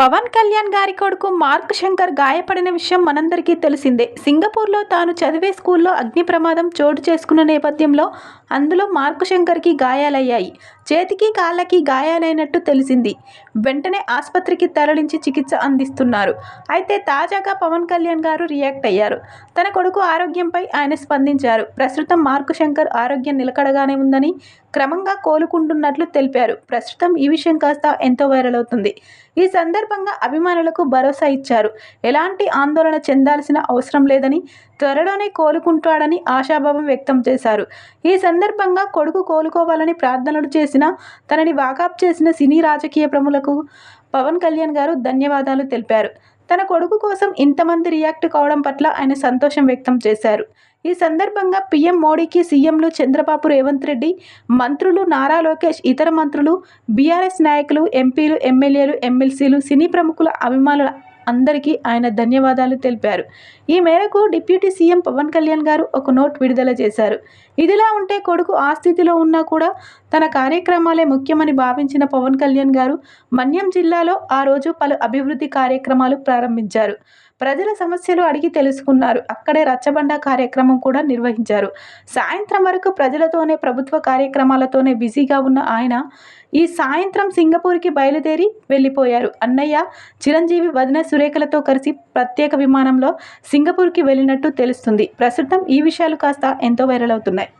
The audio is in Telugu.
పవన్ కళ్యాణ్ గారి కొడుకు మార్క్ శంకర్ గాయపడిన విషయం మనందరికీ తెలిసిందే. సింగపూర్లో తాను చదివే స్కూల్లో అగ్ని ప్రమాదం చోటు చేసుకున్న నేపథ్యంలో అందులో మార్క్ శంకర్కి గాయాలయ్యాయి. చేతికి కాళ్ళకి గాయాలైనట్టు తెలిసింది. వెంటనే ఆసుపత్రికి తరలించి చికిత్స అందిస్తున్నారు. అయితే తాజాగా పవన్ కళ్యాణ్ గారు రియాక్ట్ అయ్యారు. తన కొడుకు ఆరోగ్యంపై ఆయన స్పందించారు. ప్రస్తుతం మార్క్ శంకర్ ఆరోగ్యం నిలకడగానే ఉందని, క్రమంగా కోలుకుంటున్నట్లు తెలిపారు. ప్రస్తుతం ఈ విషయం కాస్త ఎంతో వైరల్ అవుతుంది. ఈ సందర్భంగా అభిమానులకు భరోసా ఇచ్చారు. ఎలాంటి ఆందోళన చెందాల్సిన అవసరం లేదని, త్వరలోనే కోలుకుంటాడని ఆశాభావం వ్యక్తం చేశారు. ఈ సందర్భంగా కొడుకు కోలుకోవాలని ప్రార్థనలు చేసిన, తనని వాకప్ చేసిన సినీ రాజకీయ ప్రముఖులకు పవన్ కళ్యాణ్ గారు ధన్యవాదాలు తెలిపారు. తన కొడుకు కోసం ఇంతమంది రియాక్ట్ కావడం పట్ల ఆయన సంతోషం వ్యక్తం చేశారు. ఈ సందర్భంగా పీఎం మోడీకి సీఎంలు చంద్రబాబు, రేవంత్ రెడ్డి, మంత్రులు నారా లోకేష్, ఇతర మంత్రులు, బీఆర్ఎస్ నాయకులు, ఎంపీలు, ఎమ్మెల్యేలు, ఎమ్మెల్సీలు, సినీ ప్రముఖుల అభిమానుల అందరికీ ఆయన ధన్యవాదాలు తెలిపారు. ఈ మేరకు డిప్యూటీ సీఎం పవన్ కళ్యాణ్ గారు ఒక నోట్ విడుదల చేశారు. ఇదిలా ఉంటే కొడుకు ఆ స్థితిలో ఉన్నా కూడా తన కార్యక్రమాలే ముఖ్యమని భావించిన పవన్ కళ్యాణ్ గారు మన్యం జిల్లాలో ఆ రోజు పలు అభివృద్ధి కార్యక్రమాలు ప్రారంభించారు. ప్రజల సమస్యలు అడిగి తెలుసుకున్నారు. అక్కడే రచ్చబండ కార్యక్రమం కూడా నిర్వహించారు. సాయంత్రం వరకు ప్రజలతోనే, ప్రభుత్వ కార్యక్రమాలతోనే బిజీగా ఉన్న ఆయన ఈ సాయంత్రం సింగపూర్కి బయలుదేరి వెళ్ళిపోయారు. అన్నయ్య, చిరంజీవి, వదిన సురేఖలతో కలిసి ప్రత్యేక విమానంలో సింగపూర్కి వెళ్ళినట్టు తెలుస్తుంది. ప్రస్తుతం ఈ విషయాలు కాస్త ఎంతో వైరల్ అవుతున్నాయి.